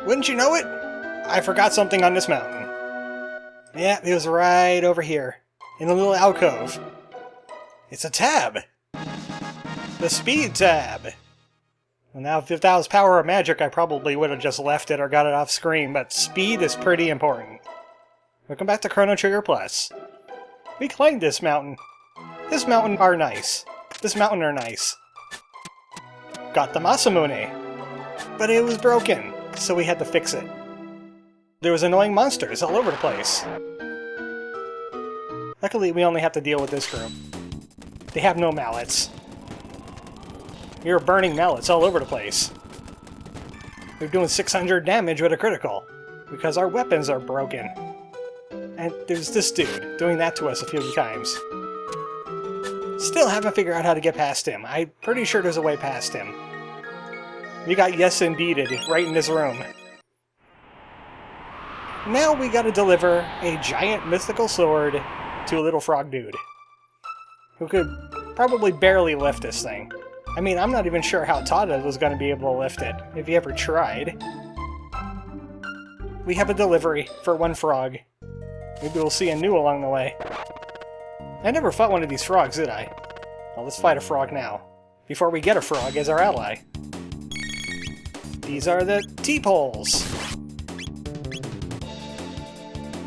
Wouldn't you know it? I forgot something on this mountain. Yeah, it was right over here, in a little alcove. It's a tab! The speed tab! Well, now, if that was power of magic, I probably would have just left it or got it off screen, but speed is pretty important. Welcome back to Chrono Trigger Plus. We claimed this mountain. This mountain are nice. This mountain are nice. Got the Masamune. But it was broken, so we had to fix it. There was annoying monsters all over the place. Luckily, we only have to deal with this group. They have no mallets. We were burning mallets all over the place. We're doing 600 damage with a critical, because our weapons are broken. And there's this dude doing that to us a few times. Still haven't figured out how to get past him. I'm pretty sure there's a way past him. We got yes indeeded right in this room. Now we gotta deliver a giant mythical sword to a little frog dude, who could probably barely lift this thing. I mean, I'm not even sure how Tada was going to be able to lift it, if he ever tried. We have a delivery for one frog. Maybe we'll see a new along the way. I never fought one of these frogs, did I? Well, let's fight a frog now, before we get a frog as our ally. These are the Tipos.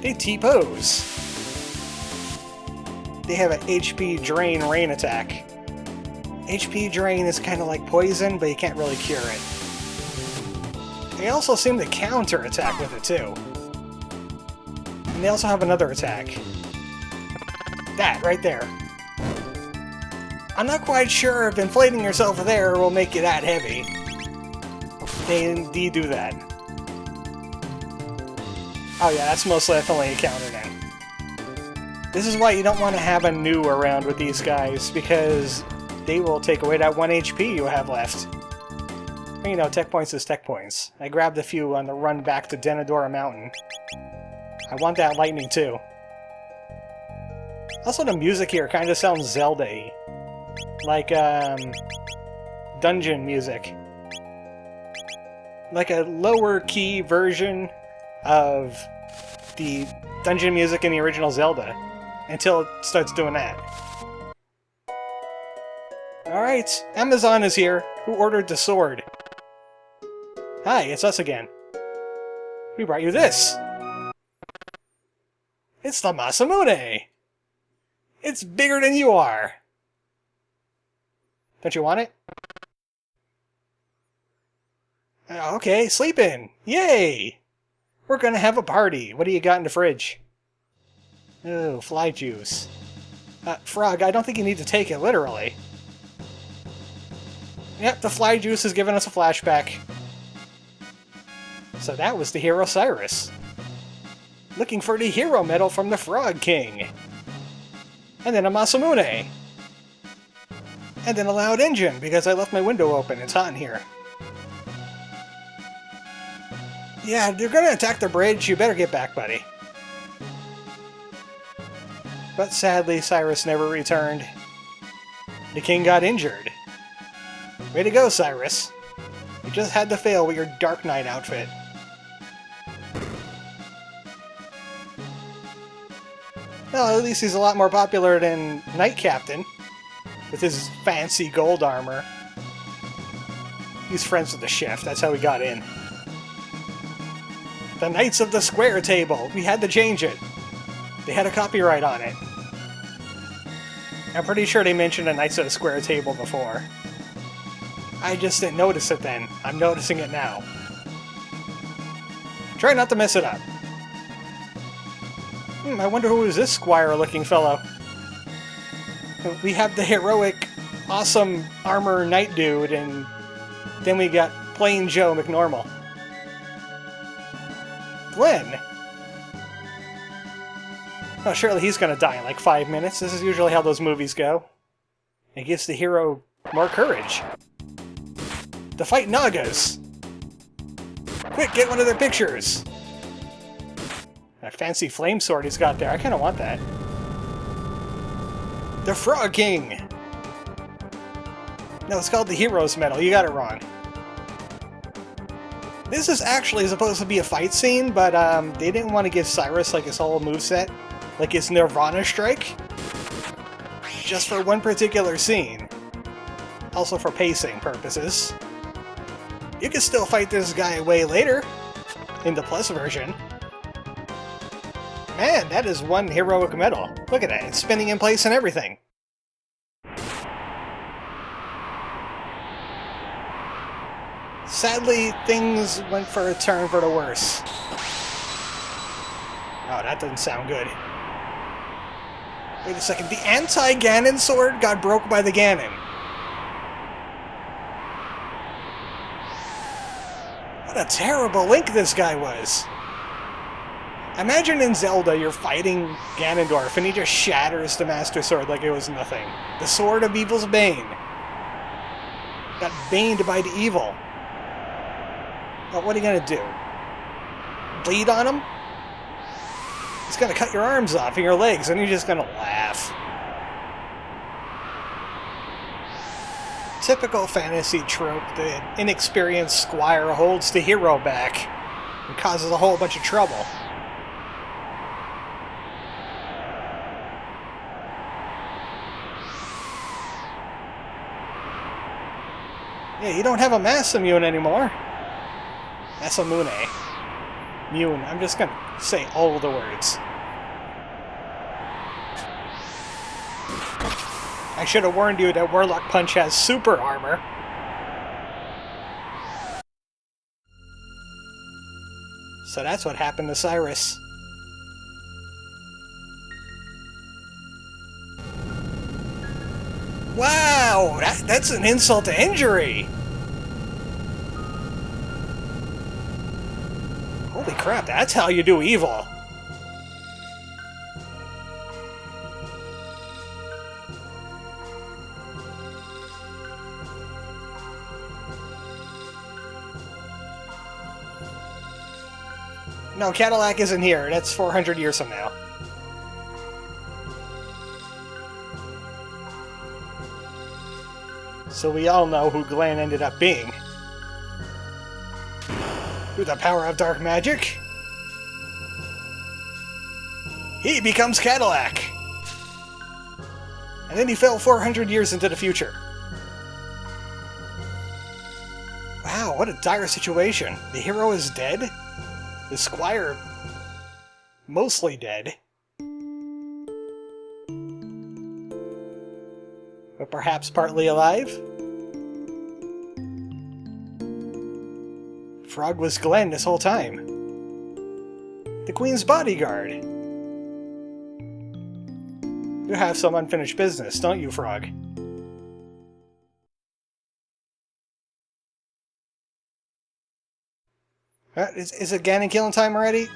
They Tipos. They have an HP Drain Rain attack. HP Drain is kind of like poison, but you can't really cure it. They also seem to counter-attack with it, too. And they also have another attack. That, right there. I'm not quite sure if inflating yourself there will make you that heavy. They indeed do that. Oh yeah, that's most definitely a counter then. This is why you don't want to have a new around with these guys, because they will take away that 1 HP you have left. And, you know, tech points is tech points. I grabbed a few on the run back to Denadora Mountain. I want that lightning too. Also, the music here kind of sounds Zelda-y. Like, dungeon music. Like a lower key version of the dungeon music in the original Zelda, until it starts doing that. Alright, Amazon is here. Who ordered the sword? Hi, it's us again. We brought you this! It's the Masamune! It's bigger than you are! Don't you want it? Okay, sleep in! Yay! We're gonna have a party! What do you got in the fridge? Oh, fly juice. Frog, I don't think you need to take it literally. Yep, the fly juice has given us a flashback. So that was the hero Cyrus. Looking for the hero medal from the Frog King. And then a Masamune. And then a loud engine, because I left my window open. It's hot in here. Yeah, they're gonna attack the bridge. You better get back, buddy. But sadly, Cyrus never returned. The king got injured. Way to go, Cyrus. You just had to fail with your Dark Knight outfit. Well, at least he's a lot more popular than Knight Captain, with his fancy gold armor. He's friends with the chef, that's how he got in. The Knights of the Square Table! We had to change it. They had a copyright on it. I'm pretty sure they mentioned the Knights of the Square Table before. I just didn't notice it then. I'm noticing it now. Try not to mess it up. I wonder who is this squire-looking fellow. We have the heroic, awesome armor knight dude, and then we got plain Joe McNormal. Glenn! Oh, surely he's gonna die in like 5 minutes. This is usually how those movies go. It gives the hero more courage. To fight Nagas! Quick, get one of their pictures! That fancy flame sword he's got there, I kinda want that. The Frog King! No, it's called the Hero's Medal, you got it wrong. This is actually supposed to be a fight scene, but they didn't want to give Cyrus like his whole moveset, like his Nirvana strike, just for one particular scene. Also for pacing purposes. You can still fight this guy way later, in the Plus version. Man, that is one heroic medal. Look at that, it's spinning in place and everything. Sadly, things went for a turn for the worse. Oh, that doesn't sound good. Wait a second, the anti-Ganon sword got broke by the Ganon. What a terrible Link this guy was. Imagine in Zelda you're fighting Ganondorf and he just shatters the Master Sword like it was nothing. The Sword of Evil's Bane. Got baned by the evil. Well, what are you gonna do? Bleed on him? He's gonna cut your arms off and your legs and you're just gonna laugh. Typical fantasy trope, the inexperienced squire holds the hero back and causes a whole bunch of trouble. Yeah, you don't have a Masamune anymore. Masamune. Mune. I'm just gonna say all the words. I should have warned you that Warlock Punch has super armor. So that's what happened to Cyrus. Wow! That's an insult to injury! Holy crap, that's how you do evil! No, Cadillac isn't here. That's 400 years from now. So we all know who Glenn ended up being. Through the power of dark magic, he becomes Cadillac! And then he fell 400 years into the future. Wow, what a dire situation. The hero is dead? The squire, mostly dead. But perhaps partly alive? Frog was Glenn this whole time. The Queen's bodyguard. You have some unfinished business, don't you, Frog? Is it Ganon killing time already?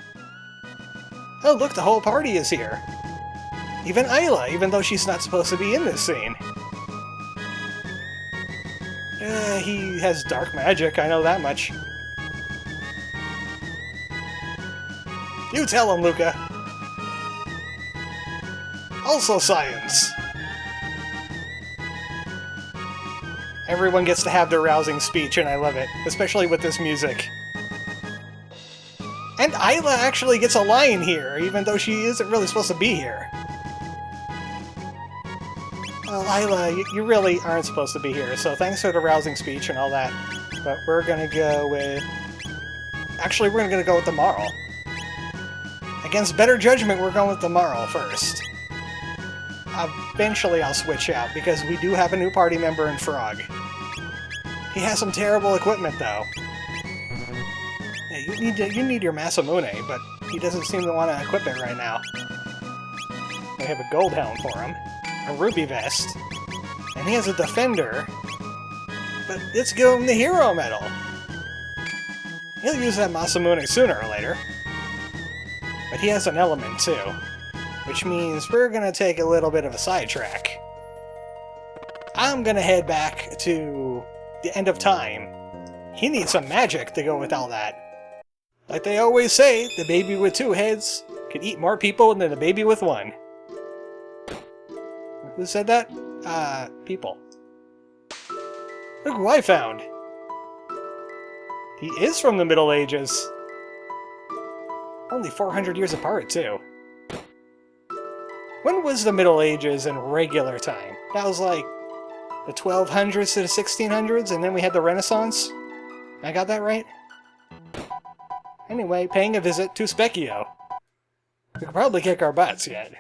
Oh, look, the whole party is here. Even Ayla, even though she's not supposed to be in this scene. He has dark magic, I know that much. You tell him, Luca. Also science. Everyone gets to have their rousing speech, and I love it, especially with this music. And Ayla actually gets a line here, even though she isn't really supposed to be here. Well, Ayla, you really aren't supposed to be here, so thanks for the rousing speech and all that. But we're gonna go with... Actually, we're gonna go with the Marl. Against better judgment, we're going with the Marl first. Eventually I'll switch out, because we do have a new party member in Frog. He has some terrible equipment, though. Yeah, you need your Masamune, but he doesn't seem to want to equip it right now. We have a gold helm for him, a ruby vest, and he has a defender, but let's give him the hero medal. He'll use that Masamune sooner or later. But he has an element too, which means we're gonna take a little bit of a sidetrack. I'm gonna head back to the end of time. He needs some magic to go with all that. Like they always say, the baby with 2 heads can eat more people than the baby with 1. Who said that? People. Look who I found! He is from the Middle Ages. Only 400 years apart, too. When was the Middle Ages in regular time? That was like the 1200s to the 1600s, and then we had the Renaissance? I got that right? Anyway, paying a visit to Specchio. We could probably kick our butts yet.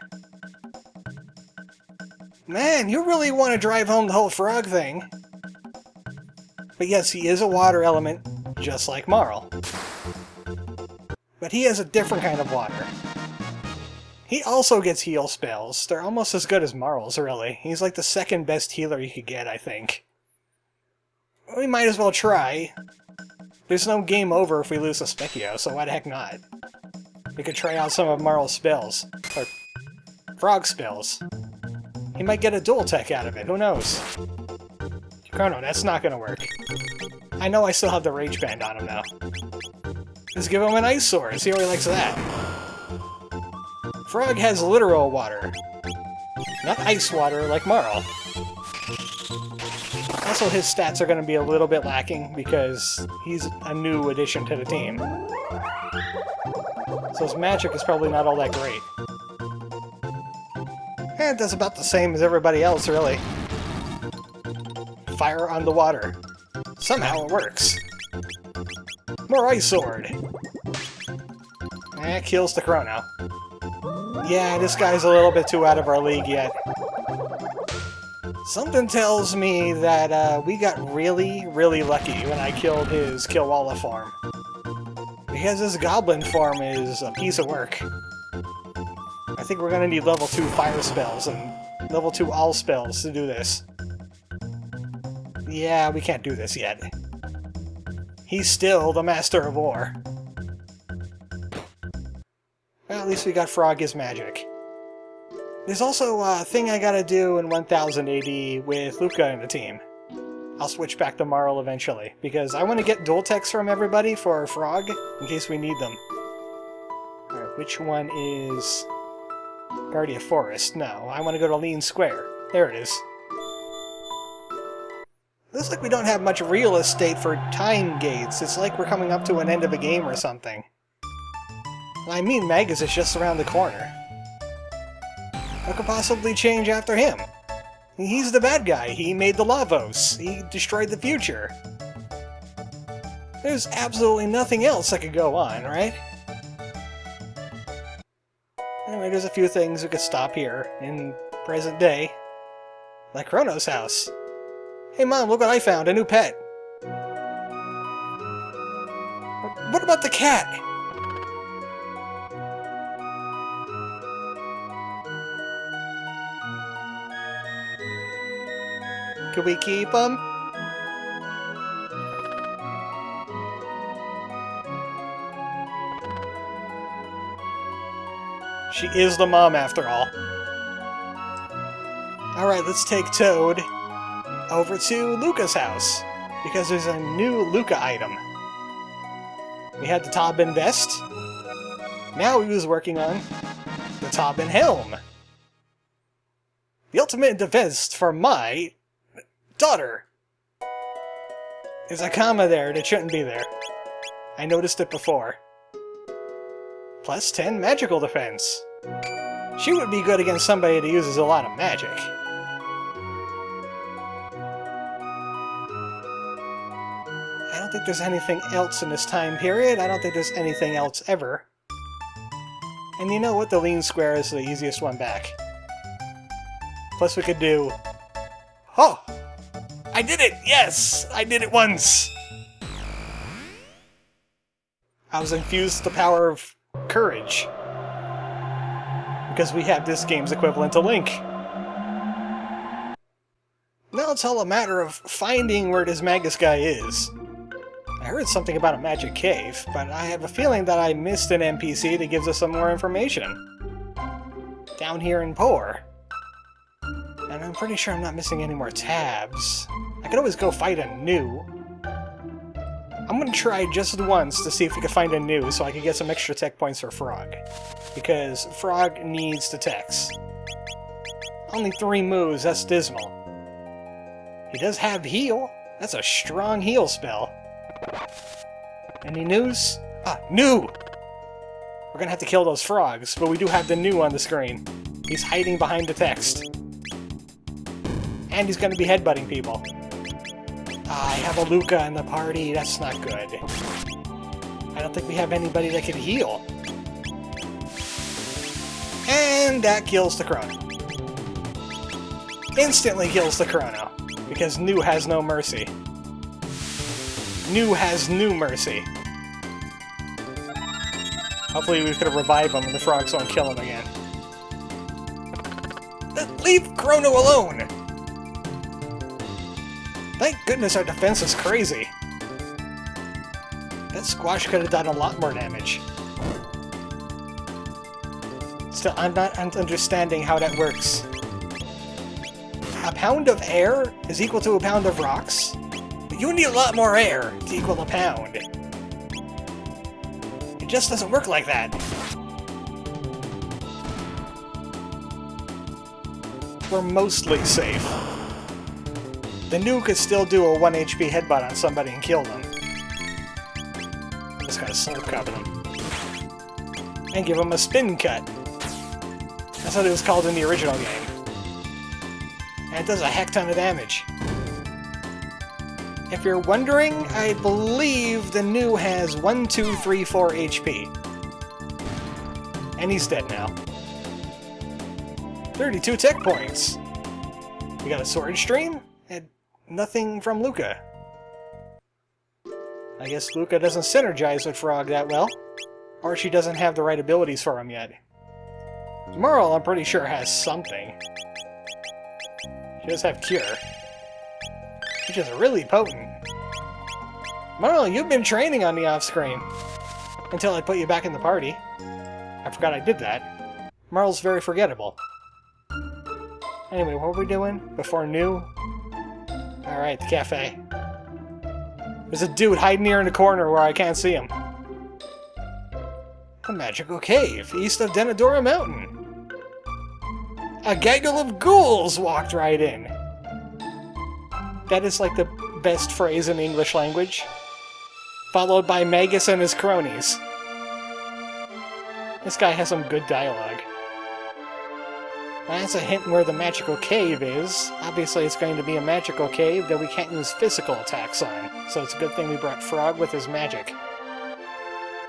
Man, you really want to drive home the whole frog thing. But yes, he is a water element, just like Marl. But he has a different kind of water. He also gets heal spells. They're almost as good as Marl's, really. He's like the second best healer you could get, I think. We might as well try. There's no game over if we lose to Specchio, so why the heck not? We could try out some of Marl's spells. Or frog spells. He might get a dual tech out of it, who knows? Chrono, that's not gonna work. I know I still have the Rage Band on him now. Let's give him an Ice Sword, see how he likes that. Frog has literal water. Not ice water like Marl. Also, his stats are going to be a little bit lacking because he's a new addition to the team. So his magic is probably not all that great. It does about the same as everybody else, really. Fire on the water. Somehow it works. More Ice Sword. Kills the Chrono. Yeah, this guy's a little bit too out of our league yet. Something tells me that we got really, really lucky when I killed his Kilwalla form. Because his Goblin form is a piece of work. I think we're gonna need level 2 fire spells and level 2 all spells to do this. Yeah, we can't do this yet. He's still the Master of War. Well, at least we got Frog his magic. There's also a thing I gotta do in 1000 AD with Luca in the team. I'll switch back to Marl eventually, because I want to get dual techs from everybody for Frog, in case we need them. Alright, which one is Guardia Forest? No, I want to go to Lean Square. There it is. Looks like we don't have much real estate for time gates. It's like we're coming up to an end of a game or something. I mean, Magus is just around the corner. What could possibly change after him? He's the bad guy. He made the Lavos. He destroyed the future. There's absolutely nothing else that could go on, right? Anyway, there's a few things we could stop here in present day. Like Chrono's house. Hey Mom, look what I found, a new pet. What about the cat? Can we keep him? She is the mom after all. Alright, let's take Toad over to Luca's house, because there's a new Luca item. We had the Tobin vest. Now he was working on the Tobin helm. The ultimate defense for my daughter. There's a comma there that shouldn't be there. I noticed it before. Plus 10 magical defense. She would be good against somebody that uses a lot of magic. I don't think there's anything else in this time period. I don't think there's anything else ever. And you know what? The Lean Square is the easiest one back. Plus we could do... Oh! I did it! Yes! I did it once! I was infused with the power of courage. Because we have this game's equivalent to Link. Now it's all a matter of finding where this Magus guy is. I heard something about a magic cave, but I have a feeling that I missed an NPC that gives us some more information. Down here in Por. And I'm pretty sure I'm not missing any more tabs. I could always go fight a new. I'm gonna try just once to see if we can find a new so I can get some extra tech points for Frog. Because Frog needs the techs. Only 3 moves, that's dismal. He does have heal. That's a strong heal spell. Any news? Ah, new! We're gonna have to kill those frogs, but we do have the new on the screen. He's hiding behind the text. And he's gonna be headbutting people. Ah, I have a Luca in the party. That's not good. I don't think we have anybody that can heal. And that kills the Chrono. Instantly kills the Chrono. Because new has no mercy. New has new mercy. Hopefully we could revive him and the frogs won't kill him again. Leave Chrono alone! Thank goodness our defense is crazy. That squash could have done a lot more damage. Still, I'm not understanding how that works. A pound of air is equal to a pound of rocks? But you need a lot more air to equal a pound. It just doesn't work like that. We're mostly safe. The new could still do a 1 HP headbutt on somebody and kill them. Just gotta slurp cup him. And give him a spin cut. That's what it was called in the original game. And it does a heck ton of damage. If you're wondering, I believe the new has 1, 2, 3, 4 HP. And he's dead now. 32 tech points! We got a sword stream? And nothing from Luca. I guess Luca doesn't synergize with Frog that well. Or she doesn't have the right abilities for him yet. Merle, I'm pretty sure, has something. She does have Cure. Which is really potent. Merle, you've been training on the off-screen. Until I put you back in the party. I forgot I did that. Merle's very forgettable. Anyway, what were we doing? Before new? Alright, the cafe. There's a dude hiding here in the corner where I can't see him. A magical cave, east of Denadora Mountain. A gaggle of ghouls walked right in. That is like the best phrase in the English language. Followed by Magus and his cronies. This guy has some good dialogue. That's a hint where the magical cave is. Obviously it's going to be a magical cave that we can't use physical attacks on, so it's a good thing we brought Frog with his magic.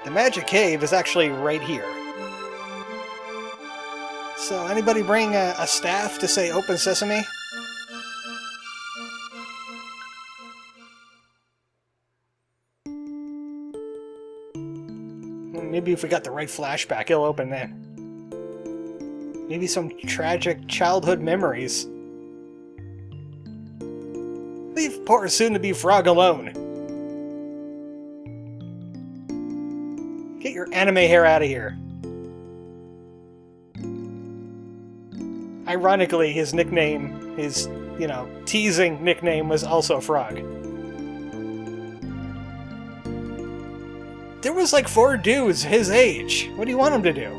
The magic cave is actually right here. So anybody bring a staff to say open sesame? Maybe if we got the right flashback, it'll open then. Maybe some tragic childhood memories. Leave poor soon-to-be Frog alone. Get your anime hair out of here. Ironically, his nickname, his, teasing nickname was also Frog. There was like 4 dudes his age. What do you want him to do?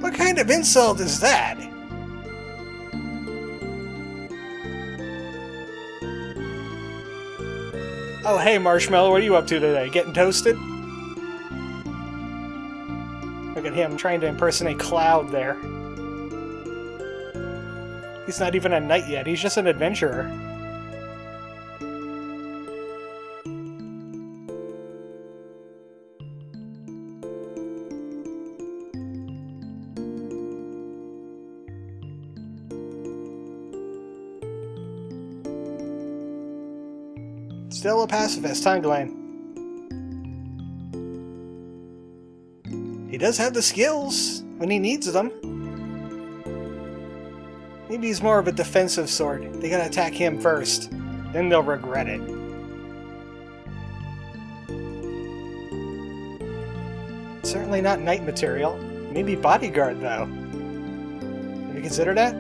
What kind of insult is that? Oh, hey, Marshmallow, what are you up to today? Getting toasted? Look at him trying to impersonate Cloud there. He's not even a knight yet, he's just an adventurer. Still a pacifist, huh, Glenn? He does have the skills when he needs them. Maybe he's more of a defensive sort. They gotta attack him first. Then they'll regret it. Certainly not knight material. Maybe bodyguard, though. Have you considered that?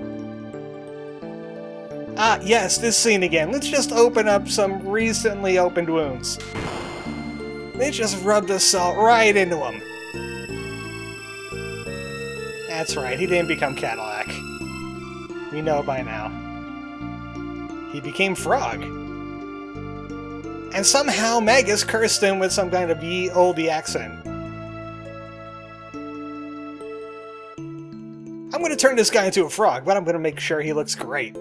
Ah, yes, this scene again. Let's just open up some recently opened wounds. They just rub the salt right into them. That's right, he didn't become Cadillac. We know by now. He became Frog. And somehow Magus cursed him with some kind of ye olde accent. I'm going to turn this guy into a frog, but I'm going to make sure he looks great.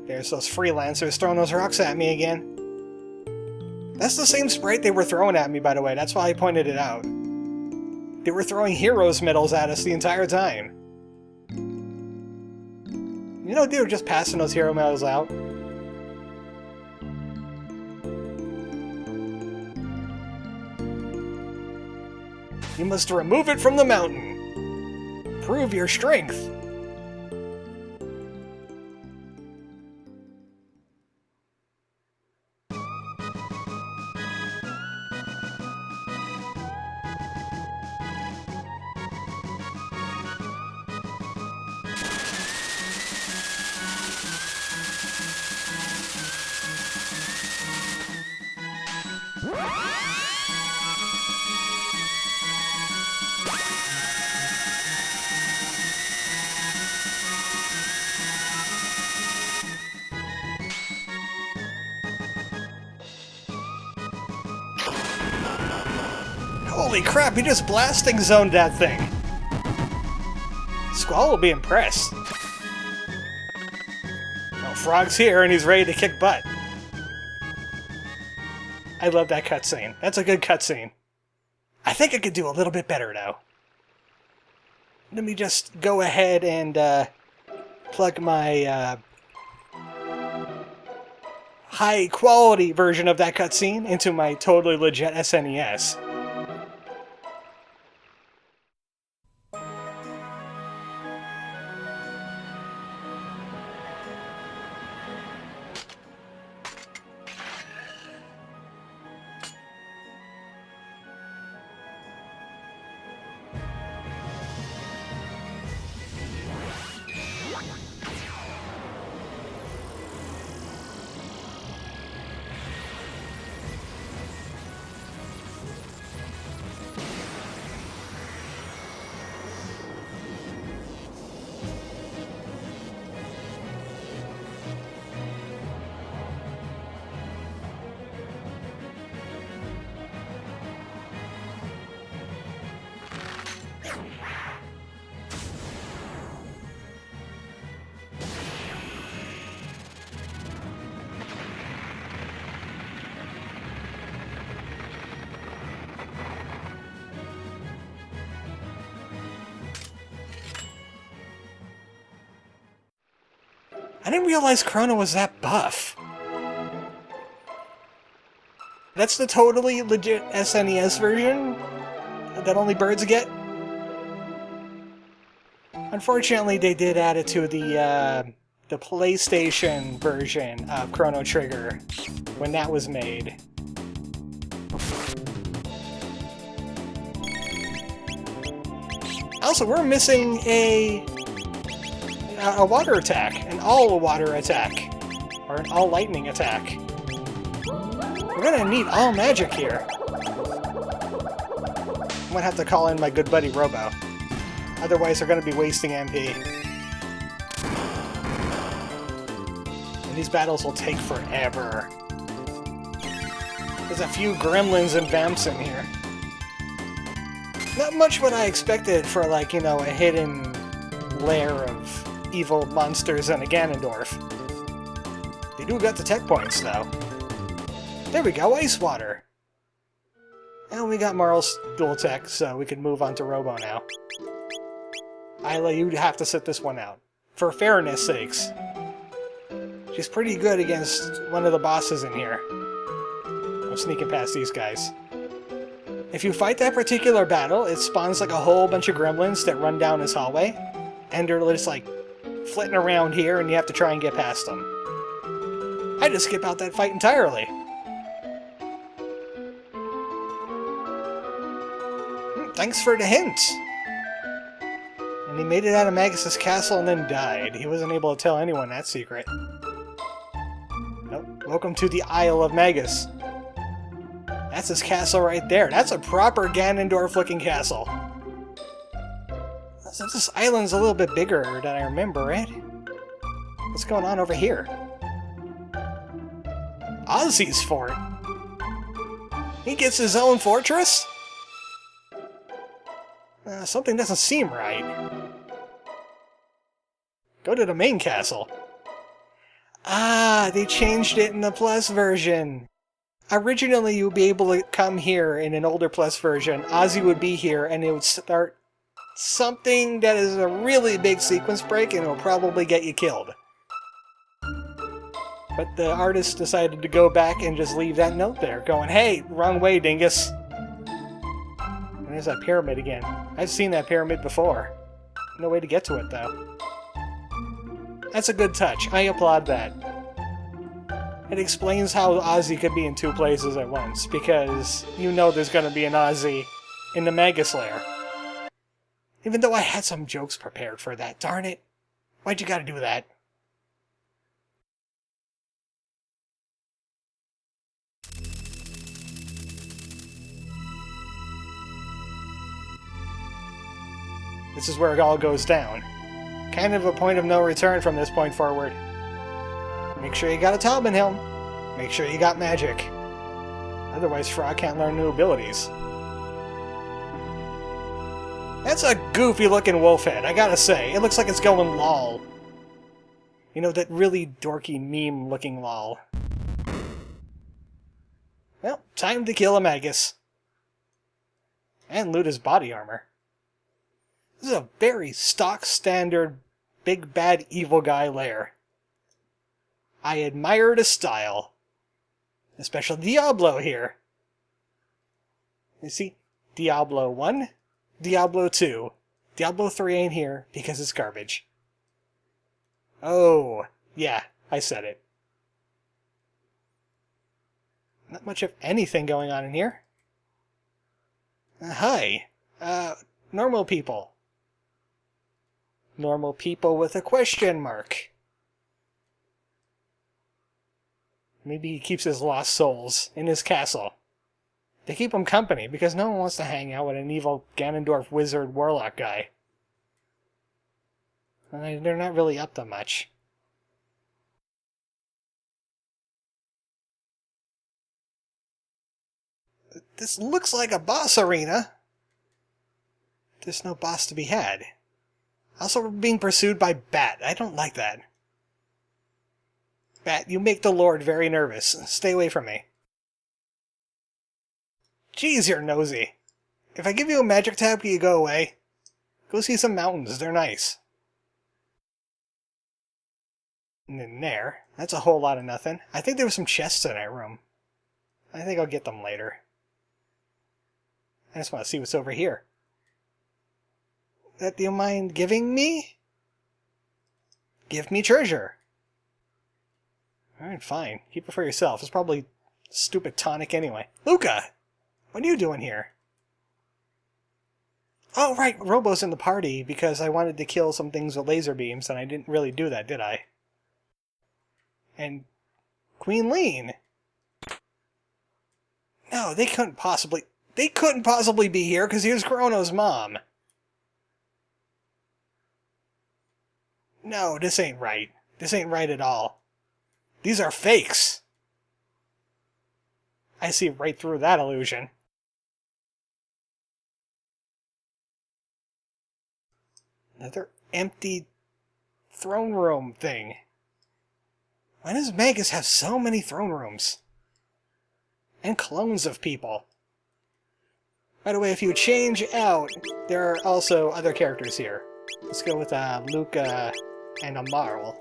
There's those freelancers throwing those rocks at me again. That's the same sprite they were throwing at me, by the way. That's why I pointed it out. They were throwing heroes medals at us the entire time. You know, they were just passing those hero medals out. You must remove it from the mountain. Prove your strength. Holy crap, he just blasting zoned that thing! Squall will be impressed. Well, Frog's here and he's ready to kick butt. I love that cutscene. That's a good cutscene. I think I could do a little bit better, though. Let me just go ahead and plug my high-quality version of that cutscene into my totally legit SNES. I didn't realize Chrono was that buff. That's the totally legit SNES version that only birds get? Unfortunately, they did add it to the PlayStation version of Chrono Trigger when that was made. Also, we're missing a water attack, an all-water attack, or an all-lightning attack. We're gonna need all magic here. I'm gonna have to call in my good buddy Robo. Otherwise, they're gonna be wasting MP. And these battles will take forever. There's a few gremlins and vamps in here. Not much what I expected for, like, you know, a hidden lair of evil monsters and a Ganondorf. They do got the tech points, though. There we go, Ice Water! And we got Marl's dual tech, so we can move on to Robo now. Isla, you'd have to sit this one out. For fairness sakes. She's pretty good against one of the bosses in here. I'm sneaking past these guys. If you fight that particular battle, it spawns like a whole bunch of gremlins that run down this hallway, and they're just like flitting around here, and you have to try and get past them. I just skip out that fight entirely. Thanks for the hint! And he made it out of Magus's castle and then died. He wasn't able to tell anyone that secret. Oh, welcome to the Isle of Magus. That's his castle right there. That's a proper Ganondorf-looking castle. So this island's a little bit bigger than I remember, right? What's going on over here? Ozzy's fort? He gets his own fortress? Something doesn't seem right. Go to the main castle. Ah, they changed it in the Plus version. Originally, you would be able to come here in an older Plus version. Ozzy would be here, and it would start something that is a really big sequence break, and it will probably get you killed. But the artist decided to go back and just leave that note there, going, hey, wrong way, dingus. And there's that pyramid again. I've seen that pyramid before. No way to get to it, though. That's a good touch. I applaud that. It explains how Ozzy could be in two places at once, because you know there's going to be an Ozzy in the Magus Lair. Even though I had some jokes prepared for that, darn it. Why'd you gotta do that? This is where it all goes down. Kind of a point of no return from this point forward. Make sure you got a Tobin Helm. Make sure you got magic. Otherwise, Frog can't learn new abilities. That's a goofy looking wolf head, I gotta say. It looks like it's going lol. You know, that really dorky meme looking lol. Well, time to kill a Magus. And loot his body armor. This is a very stock standard big bad evil guy lair. I admire the style. Especially Diablo here. You see, Diablo 1, Diablo 2. Diablo 3 ain't here because it's garbage. Oh, yeah, I said it. Not much of anything going on in here. Hi. Normal people. Normal people with a question mark. Maybe he keeps his lost souls in his castle. They keep him company because no one wants to hang out with an evil Ganondorf wizard warlock guy. And they're not really up to much. This looks like a boss arena. There's no boss to be had. Also, we're being pursued by Bat. I don't like that. Bat, you make the Lord very nervous. Stay away from me. Jeez, you're nosy. If I give you a magic tab, can you go away? Go see some mountains. They're nice. And in there, that's a whole lot of nothing. I think there were some chests in that room. I think I'll get them later. I just want to see what's over here. Do you mind giving me? Give me treasure. Alright, fine. Keep it for yourself. It's probably stupid tonic anyway. Luca! What are you doing here? Oh, right. Robo's in the party because I wanted to kill some things with laser beams, and I didn't really do that, did I? And Queen Lean. No, they couldn't possibly be here because here's Chrono's mom. No, this ain't right. This ain't right at all. These are fakes. I see right through that illusion. Another empty throne room thing. Why does Magus have so many throne rooms? And clones of people. By the way, if you change out, there are also other characters here. Let's go with Luca and Amarl.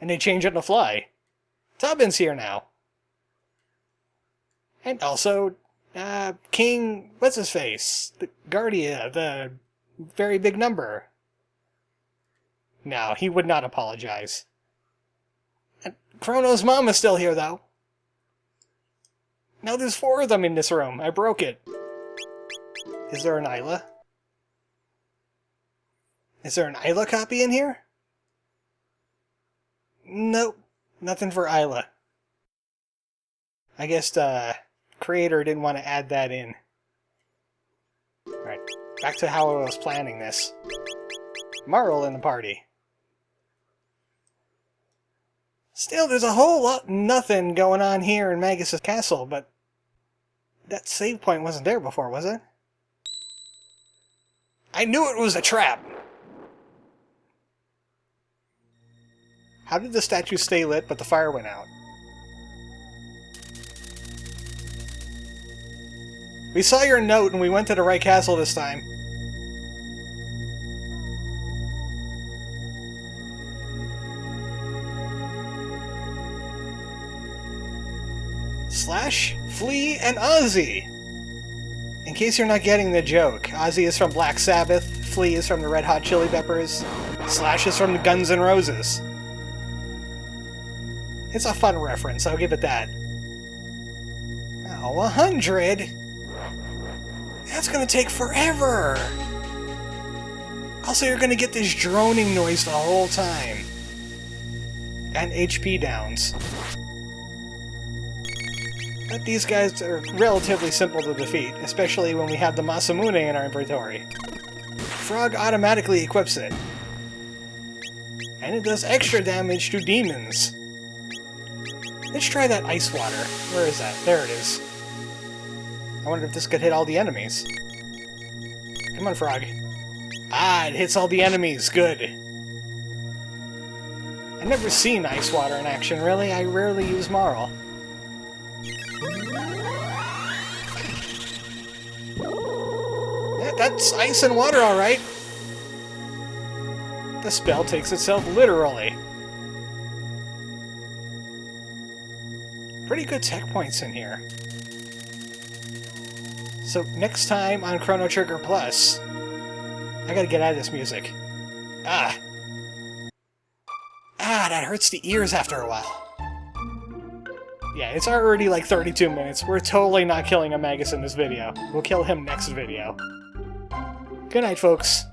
And they change on the fly. Tobin's here now. And also, King, what's-his-face? The Guardia, the very big number. No, he would not apologize. And Chrono's mom is still here, though. Now there's 4 of them in this room. I broke it. Is there an Isla? Is there an Isla copy in here? Nope. Nothing for Isla. I guess, creator didn't want to add that in. Alright, back to how I was planning this. Marl in the party. Still, there's a whole lot nothing going on here in Magus's castle, but that save point wasn't there before, was it? I knew it was a trap! How did the statue stay lit but the fire went out? We saw your note and we went to the right castle this time. Slash, Flea, and Ozzy! In case you're not getting the joke, Ozzy is from Black Sabbath, Flea is from the Red Hot Chili Peppers, Slash is from the Guns N' Roses. It's a fun reference, I'll give it that. Oh, 100? That's gonna take forever! Also, you're gonna get this droning noise the whole time. And HP downs. But these guys are relatively simple to defeat, especially when we have the Masamune in our inventory. Frog automatically equips it. And it does extra damage to demons. Let's try that ice water. Where is that? There it is. I wonder if this could hit all the enemies. Come on, Frog. Ah, it hits all the enemies. Good. I've never seen ice water in action, really. I rarely use Marl. Yeah, that's ice and water, alright. The spell takes itself literally. Pretty good tech points in here. So next time on Chrono Trigger Plus, I gotta get out of this music. Ah, that hurts the ears after a while. Yeah, it's already like 32 minutes. We're totally not killing a Magus in this video. We'll kill him next video. Good night, folks.